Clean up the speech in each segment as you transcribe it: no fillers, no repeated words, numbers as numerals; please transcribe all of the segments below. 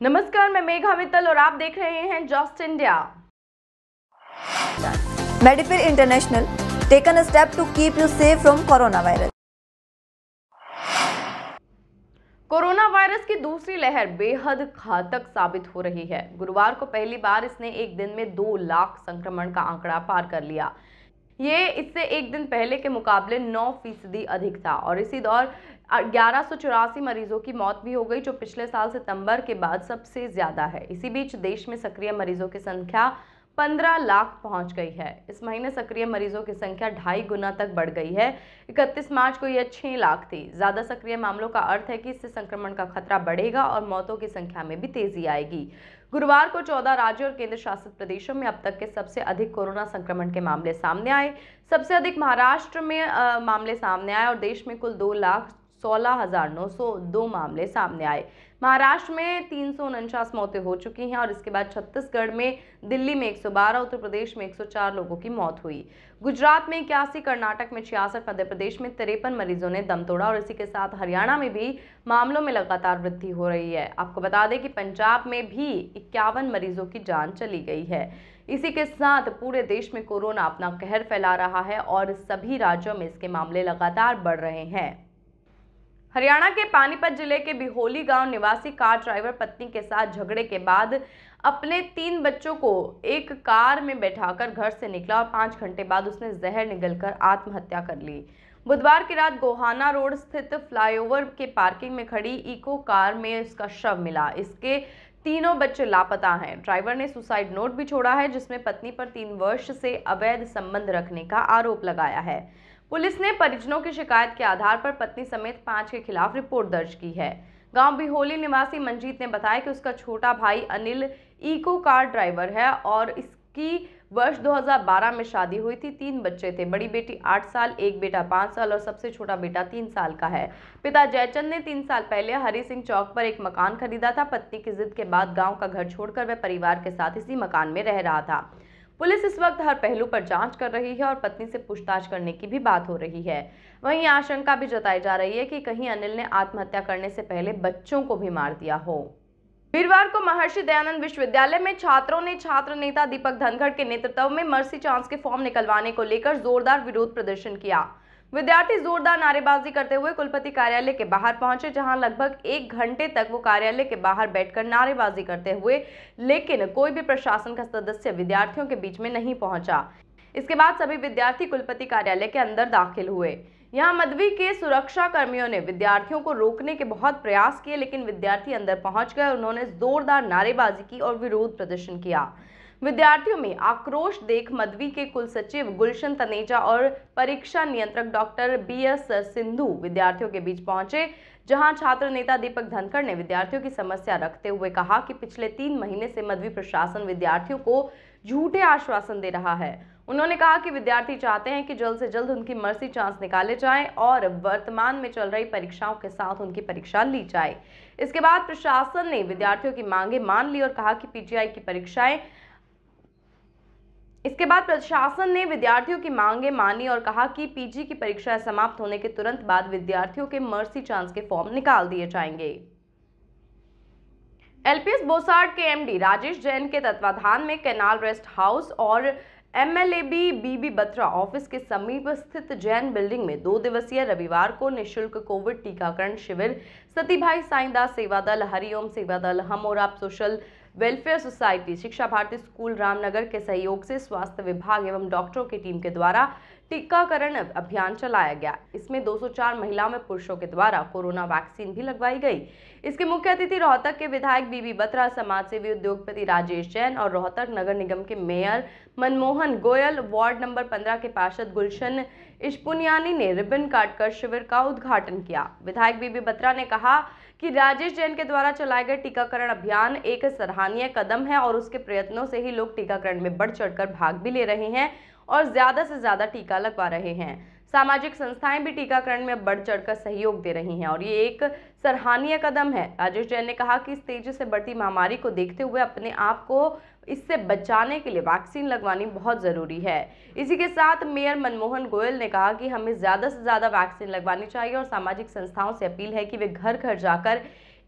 नमस्कार, मैं मेघा मित्तल और आप देख रहे हैं just India. Medifare International taken a step to keep you safe from coronavirus. Corona virus की दूसरी लहर बेहद घातक साबित हो रही है। गुरुवार को पहली बार इसने एक दिन में 2 लाख संक्रमण का आंकड़ा पार कर लिया। ये इससे एक दिन पहले के मुकाबले 9% अधिक था और इसी दौर 1184 मरीजों की मौत भी हो गई, जो पिछले साल सितंबर के बाद सबसे ज्यादा है। इसी बीच देश में सक्रिय मरीजों की संख्या 15 लाख पहुंच गई है। इस महीने सक्रिय मरीजों की संख्या 2.5 गुना तक बढ़ गई है। 31 मार्च को यह 6 लाख थी। ज्यादा सक्रिय मामलों का अर्थ है कि इससे संक्रमण का खतरा बढ़ेगा और मौतों की संख्या में भी तेजी आएगी। गुरुवार को 14 राज्यों और केंद्र शासित प्रदेशों में अब तक के सबसे अधिक कोरोना संक्रमण के मामले सामने आए। सबसे अधिक महाराष्ट्र में मामले सामने आए और देश में कुल 2,16,902 मामले सामने आए। महाराष्ट्र में 349 मौतें हो चुकी हैं और इसके बाद छत्तीसगढ़ में, दिल्ली में 112, उत्तर प्रदेश में 104 लोगों की मौत हुई। गुजरात में 81, कर्नाटक में 66, मध्य प्रदेश में 53 मरीजों ने दम तोड़ा और इसी के साथ हरियाणा में भी मामलों में लगातार वृद्धि हो रही है। आपको बता दें कि पंजाब में भी 51 मरीजों की जान चली गई है। इसी के साथ पूरे देश में कोरोना अपना कहर फैला रहा है और सभी राज्यों में इसके मामले लगातार बढ़ रहे हैं। हरियाणा के पानीपत जिले के बिहोली गांव निवासी कार ड्राइवर पत्नी के साथ झगड़े के बाद अपने 3 बच्चों को एक कार में बैठाकर घर से निकला और 5 घंटे बाद उसने जहर निगलकर आत्महत्या कर ली। बुधवार की रात गोहाना रोड स्थित फ्लाईओवर के पार्किंग में खड़ी इको कार में उसका शव मिला। इसके तीनों बच्चे लापता हैं। ड्राइवर ने सुसाइड नोट भी छोड़ा है, जिसमें पत्नी पर 3 वर्ष से अवैध संबंध रखने का आरोप लगाया है। पुलिस ने परिजनों की शिकायत के आधार पर पत्नी समेत 5 के खिलाफ रिपोर्ट दर्ज की है। गांव बिहोली निवासी मंजीत ने बताया कि उसका छोटा भाई अनिल इको कार ड्राइवर है और इसकी वर्ष 2012 में शादी हुई थी। 3 बच्चे थे। बड़ी बेटी 8 साल, एक बेटा 5 साल और सबसे छोटा बेटा 3 साल का है। पिता जयचंद ने 3 साल पहले हरि सिंह चौक पर एक मकान खरीदा था। पत्नी की जिद के बाद गांव का घर छोड़कर वह परिवार के साथ इसी मकान में रह रहा था। पुलिस इस वक्त हर पहलू पर जांच कर रही है और पत्नी से पूछताछ करने की भी बात हो रही है। वहीं आशंका भी जताई जा रही है कि कहीं अनिल ने आत्महत्या करने से पहले बच्चों को भी मार दिया हो। वीरवार को महर्षि दयानंद विश्वविद्यालय में छात्रों ने छात्र नेता दीपक धनखड़ के नेतृत्व में मर्सी चांस के फॉर्म निकलवाने को लेकर जोरदार विरोध प्रदर्शन किया। विद्यार्थी जोरदार नारेबाजी करते हुए कुलपति कार्यालय के बाहर पहुंचे, जहां लगभग 1 घंटे तक वो कार्यालय के बाहर बैठकर नारेबाजी करते हुए, लेकिन कोई भी प्रशासन का सदस्य विद्यार्थियों के बीच में नहीं पहुंचा। इसके बाद सभी विद्यार्थी कुलपति कार्यालय के अंदर दाखिल हुए। यहां मध्वी के सुरक्षा कर्मियों ने विद्यार्थियों को रोकने के बहुत प्रयास किए, लेकिन विद्यार्थी अंदर पहुंच गए। उन्होंने जोरदार नारेबाजी की और विरोध प्रदर्शन किया। विद्यार्थियों में आक्रोश देख मध्वी के कुल सचिव गुलशन तनेजा और परीक्षा नियंत्रक डॉक्टर BS सिंधु विद्यार्थियों के बीच पहुंचे, जहां छात्र नेता दीपक धनखड़ ने विद्यार्थियों की समस्या रखते हुए कहा कि पिछले 3 महीने से मध्वी प्रशासन विद्यार्थियों को झूठे आश्वासन दे रहा है। उन्होंने कहा कि विद्यार्थी चाहते हैं कि जल्द से जल्द उनकी मर्सी चांस निकाले जाएं और वर्तमान में चल रही परीक्षाओं के साथ उनकी परीक्षा ली जाए। इसके बाद प्रशासन ने विद्यार्थियों की मांगे मान ली और कहा कि PGI की परीक्षाएं इसके बाद प्रशासन ने विद्यार्थियों की मांगे मानी और कहा कि PG की परीक्षाएं समाप्त होने के तुरंत बाद विद्यार्थियों के मर्सी चांस के फॉर्म निकाल दिए जाएंगे। LPS बोसाड के MD राजेश जैन के तत्वाधान में कैनाल रेस्ट हाउस और MLAB BB बत्रा ऑफिस के समीप स्थित जैन बिल्डिंग में 2 दिवसीय रविवार को निःशुल्क कोविड टीकाकरण शिविर सतीभाई साईंदास सेवा दल, हरिओम सेवा दल, हम और आप सोशल वेलफेयर सोसाइटी, शिक्षा भारती स्कूल रामनगर के सहयोग से स्वास्थ्य विभाग एवं डॉक्टरों की टीम के द्वारा टीकाकरण अभियान चलाया गया। इसमें 204 महिलाओं में पुरुषों के द्वारा कोरोना वैक्सीन भी लगवाई गई। इसके मुख्य अतिथि रोहतक के विधायक BB बत्रा, समाजसेवी उद्योगपति राजेश जैन और रोहतक नगर निगम के mayor Manmohan Goyal, ward number 15 के पार्षद गुलशन इश्पुनियानी ने रिबन काटकर शिविर का उद्घाटन किया। विधायक BB बत्रा ने कहा कि राजेश जैन के द्वारा चलाए गए टीकाकरण अभियान एक सराहनीय कदम है और उसके प्रयत्नों से ही लोग टीकाकरण में बढ़ चढ़कर भाग भी ले रहे हैं और ज्यादा से ज्यादा टीका लगवा रहे हैं। सामाजिक संस्थाएं भी टीकाकरण में बढ़ चढ़कर सहयोग दे रही हैं और ये एक सराहनीय कदम है। राजेश जैन ने कहा कि इस तेजी से बढ़ती महामारी को देखते हुए अपने आप को इससे बचाने के लिए वैक्सीन लगवानी बहुत जरूरी है। इसी के साथ मेयर मनमोहन गोयल ने कहा कि हमें ज्यादा से ज्यादा वैक्सीन लगवानी चाहिए और सामाजिक संस्थाओं से अपील है कि वे घर घर जाकर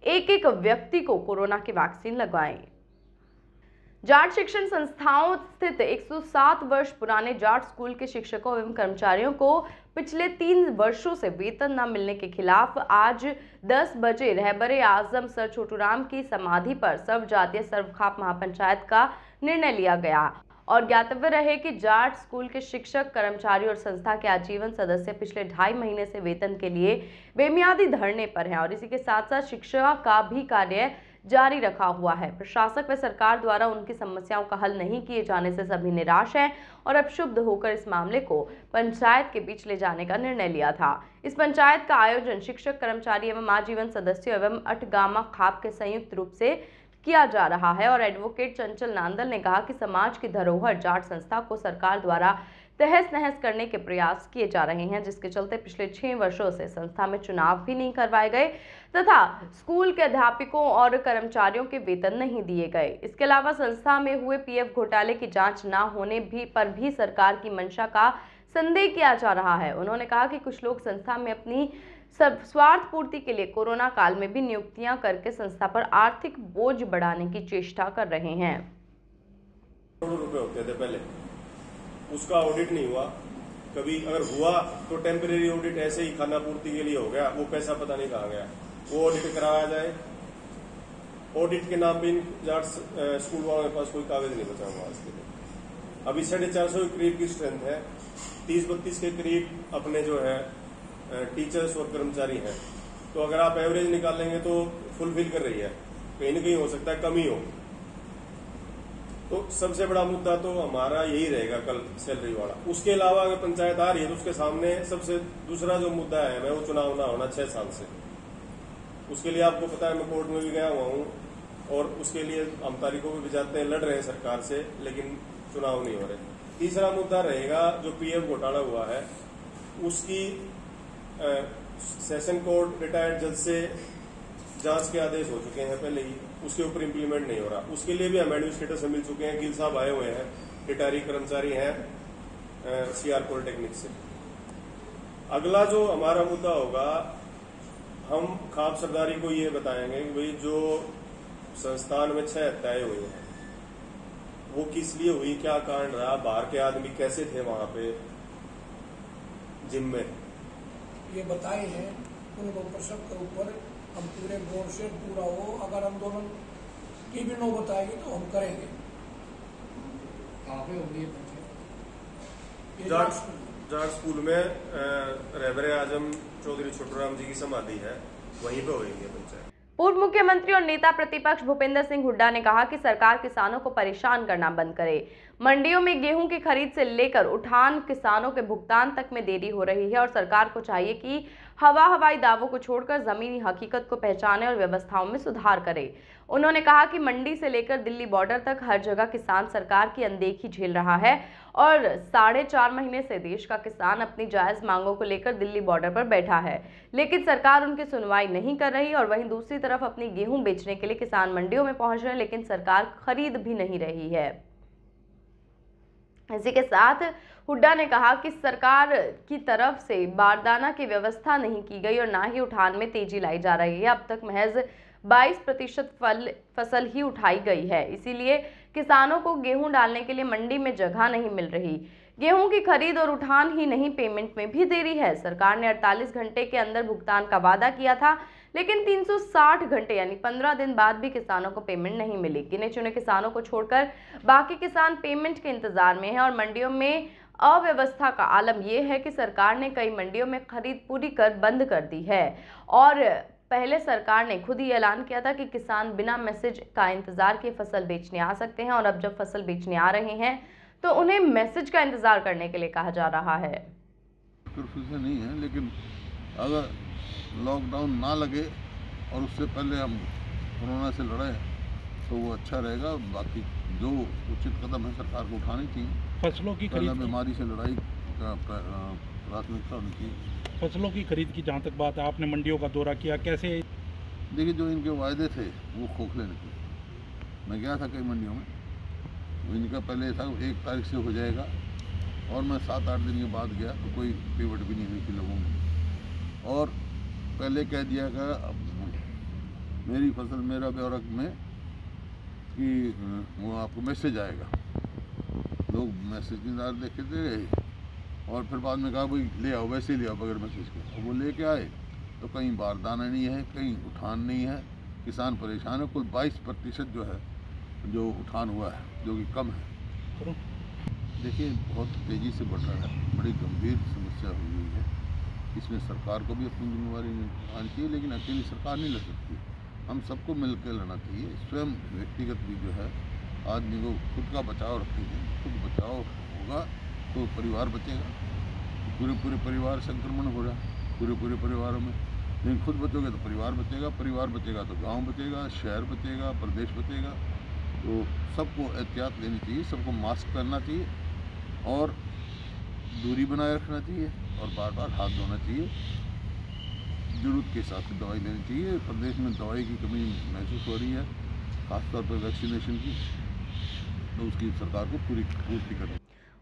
एक एक व्यक्ति को कोरोना की वैक्सीन लगवाएं। जाट शिक्षण संस्थाओं स्थित 107 वर्ष पुराने जाट स्कूल के शिक्षकों एवं कर्मचारियों को पिछले 3 वर्षों से वेतन न मिलने के खिलाफ आज 10 बजे रहबरे आजम सर छोटूराम की समाधि पर सर्वजातीय सर्वखाप महापंचायत का निर्णय लिया गया और ज्ञातव्य रहे कि जाट स्कूल के शिक्षक कर्मचारी और संस्था के आजीवन सदस्य पिछले 2.5 महीने से वेतन के लिए बेमियादी धरने पर हैं और इसी के साथ साथ शिक्षा का भी कार्य जारी रखा हुआ है। प्रशासक व सरकार द्वारा उनकी समस्याओं का हल नहीं किए जाने से सभी निराश हैं और अब क्षुब्ध होकर इस मामले को पंचायत के बीच ले जाने का निर्णय लिया था। इस पंचायत का आयोजन शिक्षक कर्मचारी एवं आजीवन सदस्यों एवं अठगामा खाप के संयुक्त रूप से किया जा रहा है और एडवोकेट चंचल नांदल ने कहा कि समाज की धरोहर जाट संस्था को सरकार द्वारा तहस नहस करने के प्रयास किए जा रहे हैं, जिसके चलते पिछले 6 वर्षों से संस्था में चुनाव भी नहीं करवाए गए तथा स्कूल के अध्यापकों और कर्मचारियों के वेतन नहीं दिए गए। इसके अलावा संस्था में हुए पीएफ घोटाले की जांच न होने पर भी सरकार की मंशा का संदेह किया जा रहा है। उन्होंने कहा कि कुछ लोग संस्था में अपनी स्वार्थ पूर्ति के लिए कोरोना काल में भी नियुक्तियां करके संस्था पर आर्थिक बोझ बढ़ाने की चेष्टा कर रहे हैं। करोड़ों रुपए होते थे पहले, उसका ऑडिट नहीं हुआ। कभी अगर हुआ तो टेम्परेरी ऑडिट ऐसे ही खाना पूर्ति के लिए हो गया, वो पैसा पता नहीं कहाँ गया, वो ऑडिट कराया जाए। ऑडिट के नाम पे जाट स्कूल वालों के पास कोई कागज नहीं बचा हुआ आज के लिए। अभी 450 के करीब की स्ट्रेंथ है, 30-32 के करीब अपने जो है टीचर्स और कर्मचारी हैं। तो अगर आप एवरेज निकालेंगे तो फुलफिल कर रही है, कहीं न कहीं हो सकता है कमी हो। तो सबसे बड़ा मुद्दा तो हमारा यही रहेगा कल सैलरी वाला। उसके अलावा अगर पंचायत आ रही है तो उसके सामने सबसे दूसरा जो मुद्दा है मैं वो चुनाव ना होना 6 साल से। उसके लिए आपको पता है मैं कोर्ट में भी गया हुआ हूँ और उसके लिए हम तारीखों में भी जाते हैं, लड़ रहे हैं सरकार से, लेकिन चुनाव नहीं हो रहे। तीसरा मुद्दा रहेगा जो पीएफ घोटाला हुआ है, उसकी सेशन कोर्ट रिटायर्ड जज से जांच के आदेश हो चुके हैं पहले ही, उसके ऊपर इंप्लीमेंट नहीं हो रहा। उसके लिए भी हम एडमिनिस्ट्रेटर से मिल चुके हैं, गिल साहब आए हुए हैं, रिटायरी कर्मचारी हैं सीआर पॉलिटेक्निक से। अगला जो हमारा मुद्दा होगा, हम खाप सरदारी को ये बताएंगे कि भाई जो संस्थान में 6 हत्याएं हुई हैं वो किस लिए हुई, क्या कारण रहा, बाहर के आदमी कैसे थे वहां पे जिम में, ये बताए हैं। उनको प्रसव के ऊपर हम पूरे गौर से पूरा हो, अगर आंदोलन की भी नौ बताएगी तो हम करेंगे। जाट स्कूल में रहबरे आजम चौधरी छोटूराम जी की समाधि है, वहीं पे होगी पंचायत। पूर्व मुख्यमंत्री और नेता प्रतिपक्ष भूपेंद्र सिंह हुड्डा ने कहा कि सरकार किसानों को परेशान करना बंद करे। मंडियों में गेहूं की खरीद से लेकर उठान किसानों के भुगतान तक में देरी हो रही है और सरकार को चाहिए कि हवाई दावों को छोड़कर जमीनी हकीकत को पहचाने और व्यवस्थाओं में सुधार करे। उन्होंने कहा कि मंडी से लेकर दिल्ली बॉर्डर तक हर जगह किसान सरकार की अनदेखी झेल रहा है और 4.5 महीने से देश का किसान अपनी जायज मांगों को लेकर दिल्ली बॉर्डर पर बैठा है, लेकिन सरकार उनकी सुनवाई नहीं कर रही और वहीं दूसरी तरफ अपनी गेहूं बेचने के लिए किसान मंडियों में पहुंच रहे हैं, लेकिन सरकार खरीद भी नहीं रही है। इसी के साथ हुड्डा ने कहा कि सरकार की तरफ से बारदाना की व्यवस्था नहीं की गई और ना ही उठान में तेजी लाई जा रही है। अब तक महज 22% फसल ही उठाई गई है, इसीलिए किसानों को गेहूं डालने के लिए मंडी में जगह नहीं मिल रही। गेहूं की खरीद और उठान ही नहीं, पेमेंट में भी देरी है। सरकार ने 48 घंटे के अंदर भुगतान का वादा किया था, लेकिन 360 घंटे यानी 15 दिन बाद भी किसानों को पेमेंट नहीं मिली। गिने चुने किसानों को छोड़कर बाकी किसान पेमेंट के इंतजार में हैं और मंडियों में अव्यवस्था का आलम यह है कि सरकार ने कई मंडियों में खरीद पूरी कर बंद कर दी है और पहले सरकार ने खुद ही ऐलान किया था कि किसान बिना मैसेज का इंतजार किए फसल बेचने आ सकते हैं और अब जब फसल बेचने आ रहे हैं तो उन्हें मैसेज का इंतजार करने के लिए कहा जा रहा है। नहीं है, लेकिन अगर लॉकडाउन ना लगे और उससे पहले हम कोरोना से लड़े तो वो अच्छा रहेगा। बाकी जो उचित कदम है सरकार को उठानी चाहिए। फसलों की खरीद, बीमारी से लड़ाई का प्राथमिकता होनी चाहिए। फसलों की खरीद की जहाँ तक बात है, आपने मंडियों का दौरा किया, कैसे? देखिए, जो इनके वायदे थे वो खोखले निकले। मैं गया था कई मंडियों में, इनका पहले था 1 तारीख से हो जाएगा और मैं 7-8 दिन के बाद गया तो कोई पेमेंट भी नहीं हुई थी लोगों में। और पहले कह दिया गया मेरी फसल मेरा ब्यौरा में कि वो आपको मैसेज आएगा। लोग मैसेज इंतजार देखे थे और फिर बाद में कहा भाई ले आओ, वैसे ले आओ बगैर मैसेज के। और वो लेके आए तो कहीं बारदाना नहीं है, कहीं उठान नहीं है, किसान परेशान है। कुल 22% जो है जो उठान हुआ है, जो कि कम है। देखिए बहुत तेज़ी से बढ़ रहा है, बड़ी गंभीर समस्या हुई हुई है। इसमें सरकार को भी अपनी जिम्मेवारी निभानी चाहिए, लेकिन अकेली सरकार नहीं ले सकती। हम सबको मिलकर लड़ना चाहिए। स्वयं व्यक्तिगत भी जो है आदमी को खुद का बचाव रखेंगे, खुद बचाव होगा तो परिवार बचेगा। पूरे परिवार संक्रमण हो रहा है पूरे परिवारों में, लेकिन खुद बचोगे तो परिवार बचेगा, परिवार बचेगा तो गांव बचेगा, शहर बचेगा, प्रदेश बचेगा। तो सबको एहतियात लेनी चाहिए, सबको मास्क पहनना चाहिए और दूरी बनाए रखना चाहिए और बार बार हाथ धोना चाहिए। जरूरत के हिसाब से दवाई लेनी चाहिए। प्रदेश में दवाई की कमी महसूस हो रही है, खासतौर पर वैक्सीनेशन की, तो उसकी सरकार को पूर्ति करनी।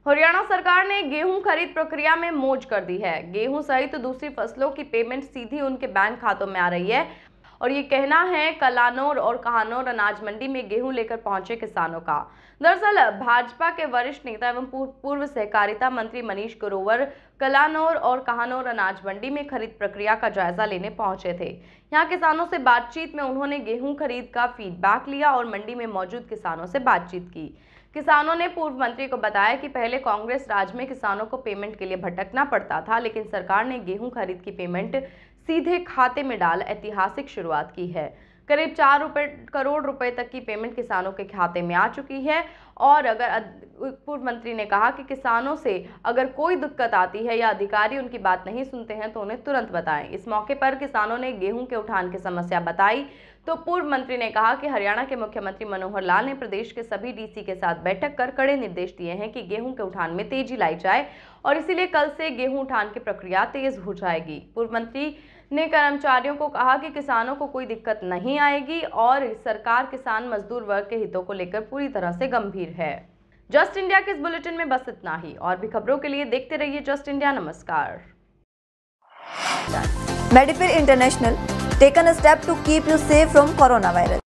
हरियाणा सरकार ने गेहूं खरीद प्रक्रिया में मौज कर दी है। गेहूं सहित दूसरी फसलों की पेमेंट सीधी उनके बैंक खातों में आ रही है और ये कहना है कलानौर और कहानौर अनाज मंडी में गेहूं लेकर पहुंचे किसानों का। दरअसल भाजपा के वरिष्ठ नेता एवं पूर्व सहकारिता मंत्री मनीष ग्रोवर कलानौर और कहानौर अनाज मंडी में खरीद प्रक्रिया का जायजा लेने पहुंचे थे। यहां किसानों से बातचीत में उन्होंने गेहूं खरीद का फीडबैक लिया और मंडी में मौजूद किसानों से बातचीत की। किसानों ने पूर्व मंत्री को बताया कि पहले कांग्रेस राज में किसानों को पेमेंट के लिए भटकना पड़ता था, लेकिन सरकार ने गेहूं खरीद की पेमेंट सीधे खाते में डाल ऐतिहासिक शुरुआत की है। करीब 4 करोड़ रुपए तक की पेमेंट किसानों के खाते में आ चुकी है। और अगर पूर्व मंत्री ने कहा कि किसानों से अगर कोई दिक्कत आती है या अधिकारी उनकी बात नहीं सुनते हैं तो उन्हें तुरंत बताएं। इस मौके पर किसानों ने गेहूं के उठान की समस्या बताई तो पूर्व मंत्री ने कहा कि हरियाणा के मुख्यमंत्री मनोहर लाल ने प्रदेश के सभी डीसी के साथ बैठक कर कड़े निर्देश दिए हैं कि गेहूं के उठान में तेजी लाई जाए और इसीलिए कल से गेहूं उठान की प्रक्रिया तेज हो जाएगी। पूर्व मंत्री ने कर्मचारियों को कहा कि किसानों को कोई दिक्कत नहीं आएगी और सरकार किसान मजदूर वर्ग के हितों को लेकर पूरी तरह से गंभीर है। जस्ट इंडिया के इस बुलेटिन में बस इतना ही। और भी खबरों के लिए देखते रहिए जस्ट इंडिया। नमस्कार। Medifare International taken a step to keep you safe from coronavirus.